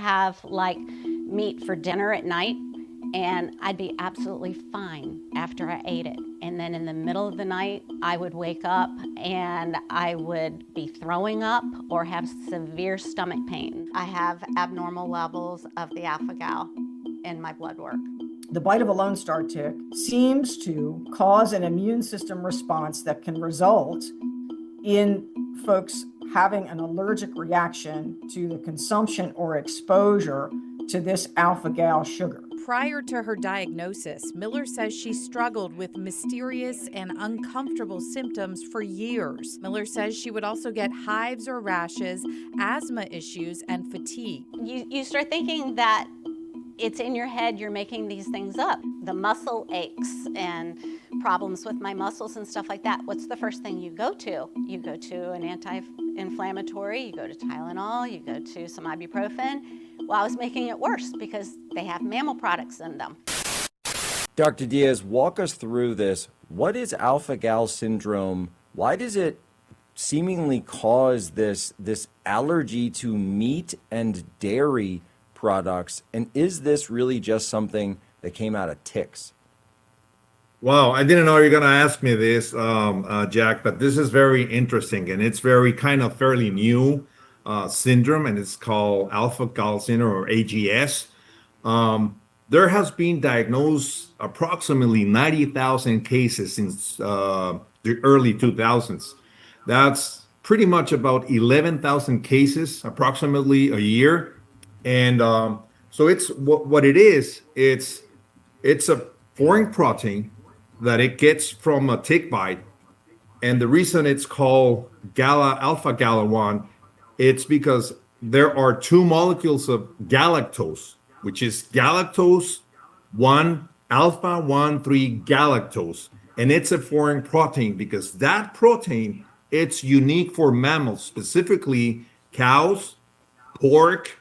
have like meat for dinner at night, and I'd be absolutely fine after I ate it. And then in the middle of the night, I would wake up and I would be throwing up or have severe stomach pain. I have abnormal levels of the alpha-gal in my blood work. The bite of a Lone Star tick seems to cause an immune system response that can result in folks having an allergic reaction to the consumption or exposure to this alpha-gal sugar. Prior to her diagnosis, Miller says she struggled with mysterious and uncomfortable symptoms for years. Miller says she would also get hives or rashes, asthma issues, and fatigue. You start thinking that it's in your head, you're making these things up. The muscle aches and problems with my muscles and stuff like that. What's the first thing you go to? You go to an anti-inflammatory, you go to Tylenol, you go to some ibuprofen. Well, I was making it worse because they have mammal products in them. Dr. Diaz, walk us through this. What is alpha-gal syndrome? Why does it seemingly cause this allergy to meat and dairy products? And is this really just something that came out of ticks? Wow, I didn't know you were going to ask me this, Jack, but this is very interesting, and it's very kind of fairly new syndrome, and it's called alpha-gal syndrome, or AGS. There has been diagnosed approximately 90,000 cases since the early 2000s. That's pretty much about 11,000 cases approximately a year. And so it's what it is. It's a foreign protein that it gets from a tick bite. And the reason it's called alpha-gal1, it's because there are two molecules of galactose, which is galactose 1, alpha-1,3 galactose. And it's a foreign protein because that protein, it's unique for mammals, specifically cows, pork,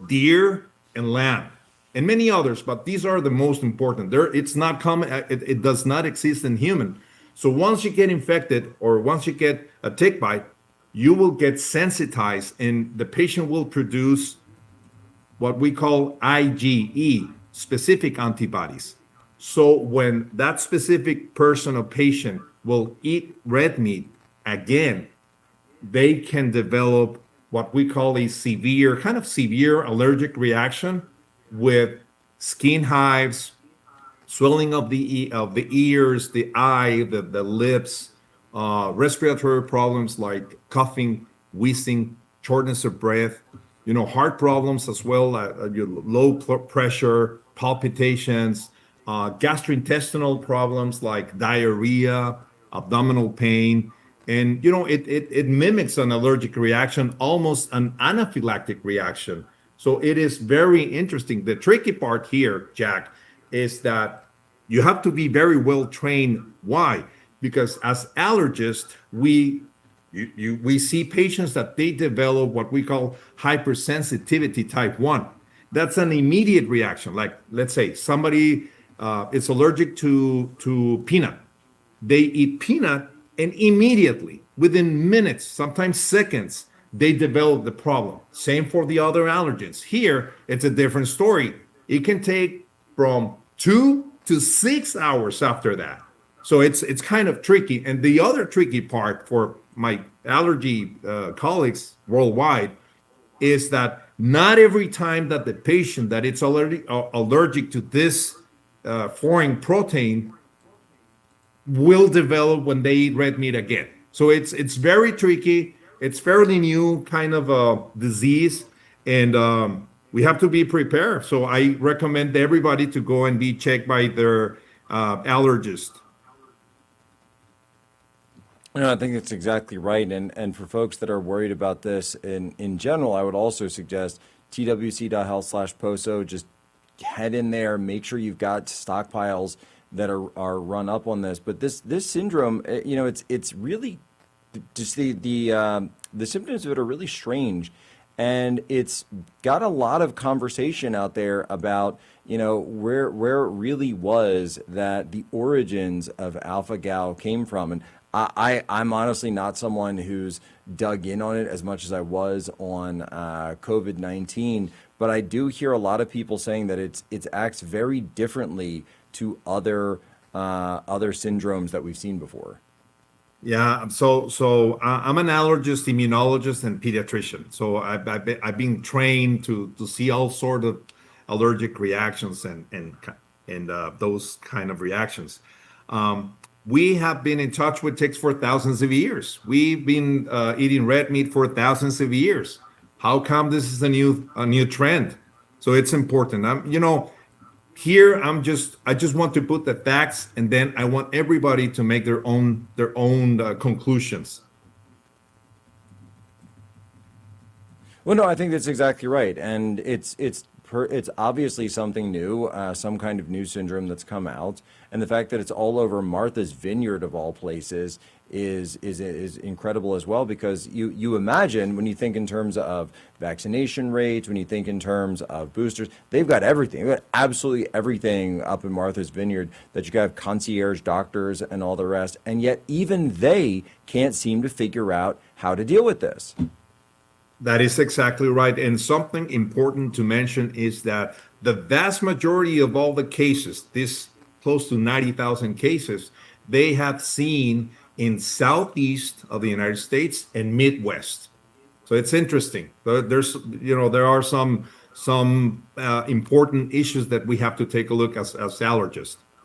deer, and lamb, and many others, but these are the most important. It's not common. It does not exist in human. So once you get infected or once you get a tick bite, you will get sensitized, and the patient will produce what we call IgE, specific antibodies. So when that specific person or patient will eat red meat again, they can develop what we call a severe allergic reaction with skin hives, swelling of the ears, the eye, the lips, respiratory problems like coughing, wheezing, shortness of breath, heart problems as well, low pressure, palpitations, gastrointestinal problems like diarrhea, abdominal pain. And, it mimics an allergic reaction, almost an anaphylactic reaction. So it is very interesting. The tricky part here, Jack, is that you have to be very well trained. Why? Because as allergists, we see patients that they develop what we call hypersensitivity type 1. That's an immediate reaction. Like, let's say somebody is allergic to peanut. They eat peanut, and immediately, within minutes, sometimes seconds, they develop the problem. Same for the other allergens. Here, it's a different story. It can take from 2 to 6 hours after that. So it's kind of tricky. And the other tricky part for my allergy colleagues worldwide is that not every time that the patient that it's allergic to this foreign protein will develop when they eat red meat again. So it's very tricky. It's fairly new kind of a disease, and we have to be prepared. So I recommend everybody to go and be checked by their allergist. No, I think that's exactly right. And for folks that are worried about this in general, I would also suggest twc.health/POSO. Just head in there, make sure you've got stockpiles that are run up on this. But this syndrome, it's really just the symptoms of it are really strange. And it's got a lot of conversation out there about, where it really was that the origins of alpha-gal came from. And I'm honestly not someone who's dug in on it as much as I was on COVID-19, but I do hear a lot of people saying that it acts very differently to other syndromes that we've seen before. Yeah, so I'm an allergist, immunologist, and pediatrician. So I've been trained to see all sort of allergic reactions and those kind of reactions. We have been in touch with ticks for thousands of years. We've been eating red meat for thousands of years. How come this is a new trend? So it's important. Here I just want to put the facts, and then I want everybody to make their own conclusions. Well, no, I think that's exactly right, and it's obviously something new, some kind of new syndrome that's come out, and the fact that it's all over Martha's Vineyard of all places is incredible as well, because you imagine, when you think in terms of vaccination rates, when you think in terms of boosters, they've got everything. They've got absolutely everything up in Martha's Vineyard, that you got to have concierge doctors and all the rest, and yet even they can't seem to figure out how to deal with this. That is exactly right. And something important to mention is that the vast majority of all the cases, this close to 90,000 cases, they have seen in southeast of the United States and Midwest. So it's interesting. There are some important issues that we have to take a look as allergists.